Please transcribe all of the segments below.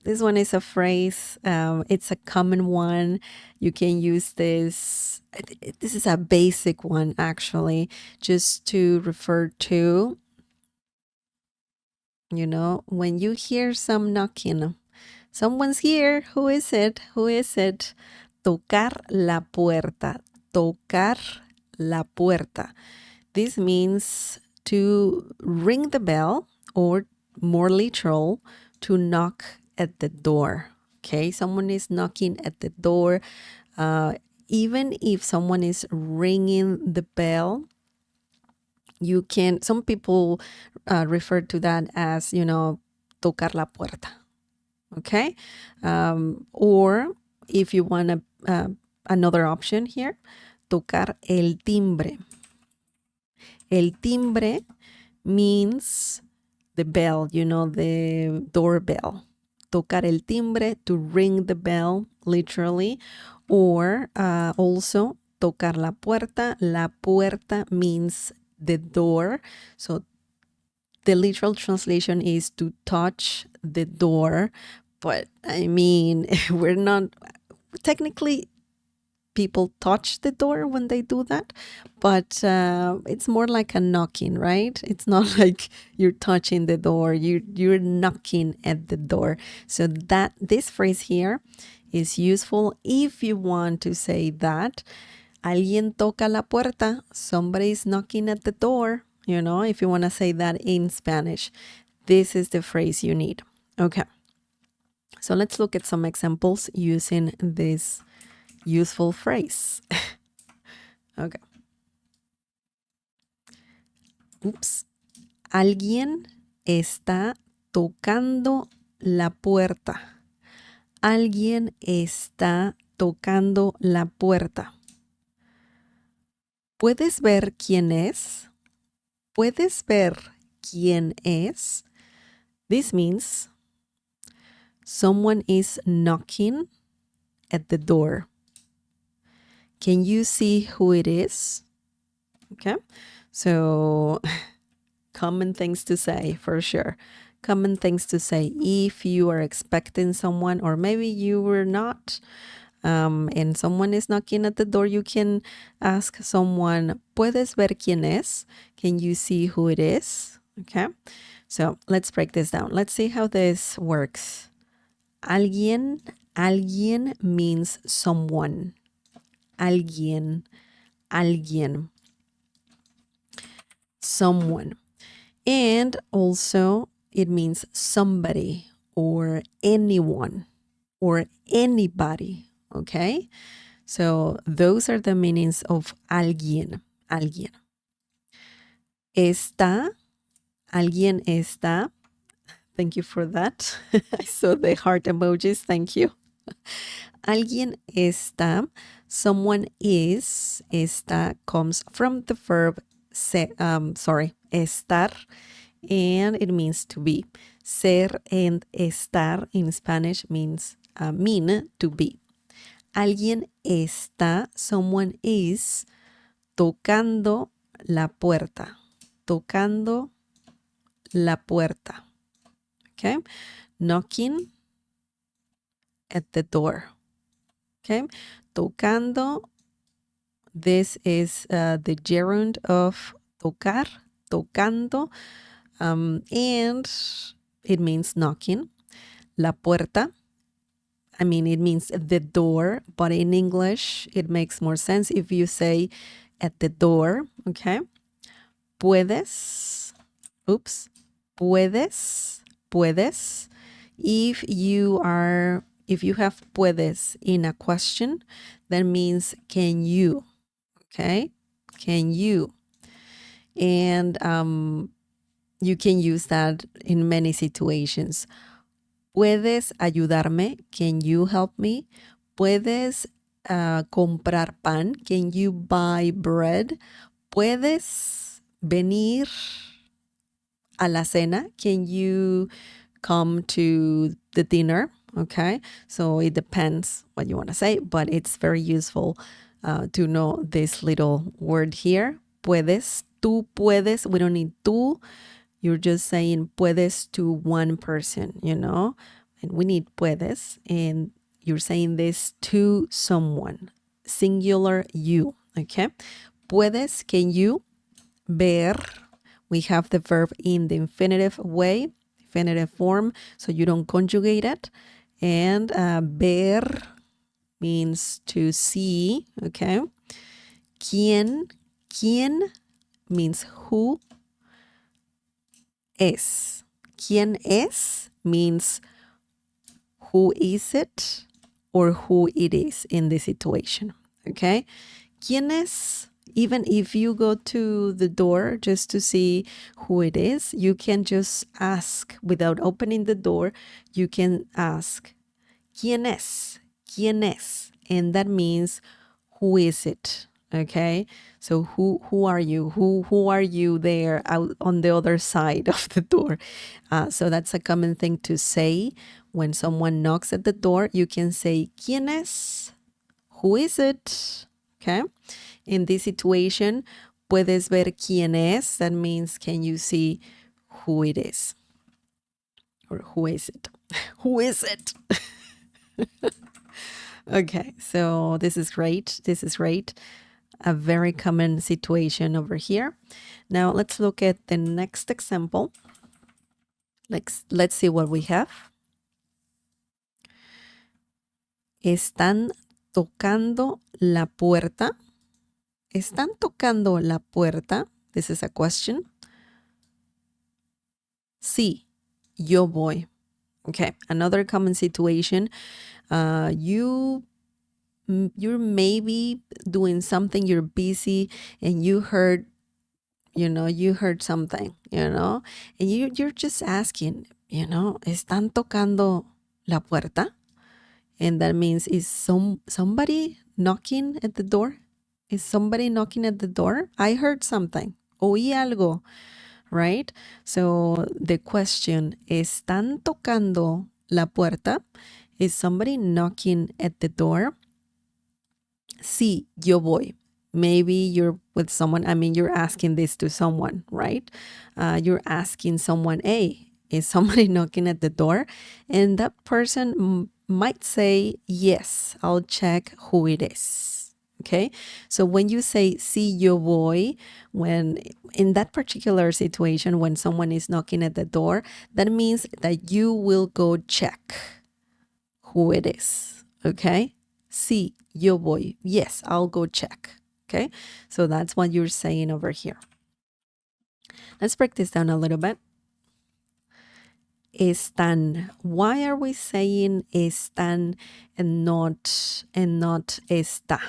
This one is a phrase. It's a common one. You can use this. This is a basic one, actually, just to refer to, when you hear some knocking. Someone's here. Who is it? Who is it? Tocar la puerta. Tocar la puerta. This means to ring the bell, or more literal, to knock at the door. Okay, someone is knocking at the door. Even if someone is ringing the bell, some people refer to that as, tocar la puerta. Okay, or if you want another option here, tocar el timbre. El timbre means the bell, the doorbell. Tocar el timbre, to ring the bell, literally. Or also, tocar la puerta. La puerta means the door. So the literal translation is to touch the door. But I mean, we're not technically, people touch the door when they do that, but it's more like a knocking, right? It's not like you're touching the door, you're knocking at the door. So that this phrase here is useful if you want to say that alguien toca la puerta, somebody's knocking at the door. If you want to say that in Spanish, this is the phrase you need. Okay, so let's look at some examples using this useful phrase. Okay. Oops. Alguien está tocando la puerta. Alguien está tocando la puerta. ¿Puedes ver quién es? ¿Puedes ver quién es? This means someone is knocking at the door. Can you see who it is? Okay, so common things to say for sure. Common things to say if you are expecting someone, or maybe you were not, and someone is knocking at the door. You can ask someone, ¿Puedes ver quién es? Can you see who it is? Okay, so let's break this down. Let's see how this works. Alguien means someone. Alguien. Someone. And also it means somebody or anyone or anybody. Okay, so those are the meanings of alguien. Está. Alguien está. Thank you for that. I saw the heart emojis. Thank you. Alguien está. Someone is. Está comes from the verb estar, and it means to be. Ser and estar in Spanish mean to be. Alguien está, someone is, tocando la puerta. Tocando la puerta. Okay, knocking at the door. Okay, tocando. This is the gerund of tocar, tocando, and it means knocking. La puerta, I mean, it means the door, but in English, it makes more sense if you say at the door. Okay, puedes. Puedes. If you have puedes in a question, that means can you. Okay, can you? And you can use that in many situations. ¿Puedes ayudarme? Can you help me? ¿Puedes comprar pan? Can you buy bread? ¿Puedes venir a la cena? Can you come to the dinner? Okay, so it depends what you want to say, but it's very useful to know this little word here. Puedes, tú puedes. We don't need tú. You're just saying puedes to one person, and we need puedes, and you're saying this to someone, singular you, okay? Puedes, can you? Ver, we have the verb in the infinitive way, infinitive form, so you don't conjugate it. And ver means to see, okay? ¿Quién means who. Es. ¿Quién es means who is it or who it is in this situation, okay? ¿Quién es? Even if you go to the door just to see who it is, you can just ask without opening the door. You can ask, ¿Quién es? ¿Quién es? And that means who is it? Okay, so who are you? Who are you there out on the other side of the door? So that's a common thing to say when someone knocks at the door. You can say ¿Quién es? Who is it? Okay, in this situation, puedes ver quién es. That means can you see who it is, or who is it? Who is it? Okay, so this is great. This is great. A very common situation over here. Now let's look at the next example. Let's see what we have. Están tocando la puerta. Están tocando la puerta. This is a question. Sí, yo voy. Okay, another common situation. You're maybe doing something, you're busy, and you heard something, and you're just asking, ¿están tocando la puerta? And that means, is somebody knocking at the door? Is somebody knocking at the door? I heard something. Oí algo, right? So the question, ¿están tocando la puerta? Is somebody knocking at the door? Sí, yo voy. Maybe you're with someone, you're asking this to someone, right? You're asking someone, hey, is somebody knocking at the door? And that person might say, yes, I'll check who it is. Okay, so when you say sí, yo voy, when in that particular situation, when someone is knocking at the door, that means that you will go check who it is. Okay, sí, yo voy. Yes, I'll go check. Okay, so that's what you're saying over here. Let's break this down a little bit. Están. Why are we saying están and not está?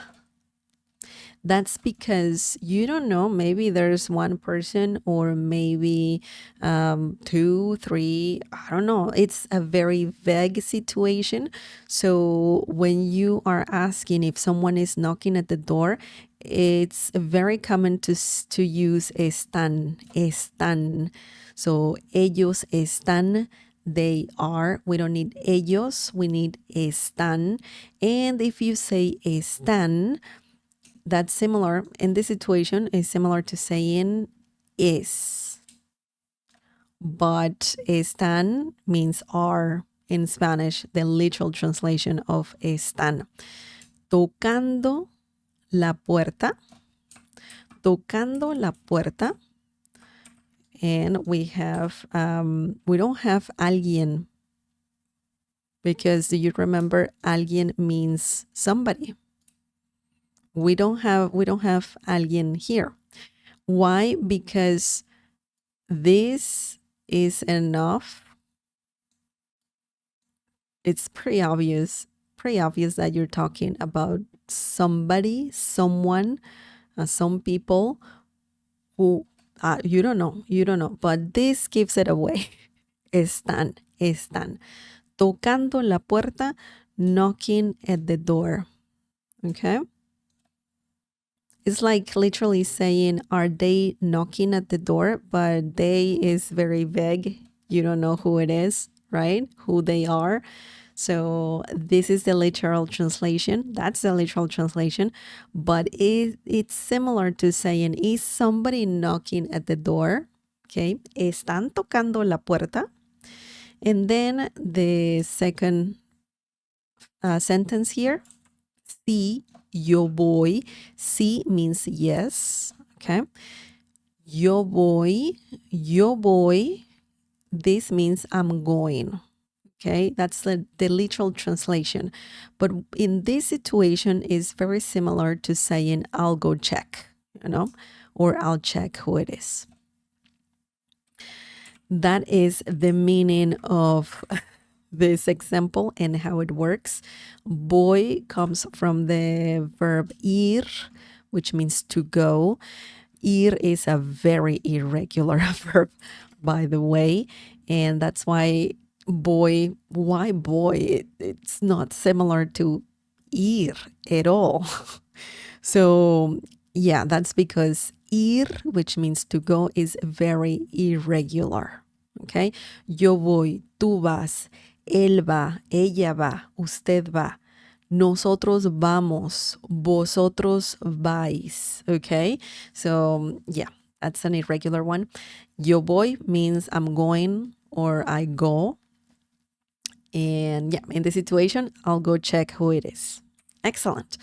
That's because you don't know, maybe there's one person or maybe 2, 3, I don't know. It's a very vague situation. So when you are asking if someone is knocking at the door, it's very common to use están. So ellos están, they are. We don't need ellos, we need están. And if you say están, that's similar in this situation, is similar to saying is. But están means are in Spanish, the literal translation of están. Tocando la puerta. Tocando la puerta. And we have, we don't have alguien, because do you remember alguien means somebody? We don't have alguien here. Why? Because this is enough. It's pretty obvious that you're talking about somebody, someone, some people who you don't know, but this gives it away. Están. Tocando la puerta, knocking at the door. Okay? It's like literally saying, are they knocking at the door? But they is very vague. You don't know who it is, right? Who they are. So this is the literal translation. That's the literal translation. But it's similar to saying, is somebody knocking at the door? Okay. Están tocando la puerta. And then the second sentence here, sí, yo voy. Sí means yes, okay? Yo voy. This means I'm going, okay? That's the literal translation. But in this situation is very similar to saying I'll go check, or I'll check who it is. That is the meaning of this example and how it works. Voy comes from the verb ir, which means to go. Ir is a very irregular verb, by the way, and that's why boy, it's not similar to ir at all. So yeah, that's because ir, which means to go, is very irregular. Okay, yo voy, tú vas, él va, ella va, usted va. Nosotros vamos, vosotros vais. Okay, so yeah, that's an irregular one. Yo voy means I'm going or I go. And yeah, in this situation, I'll go check who it is. Excellent.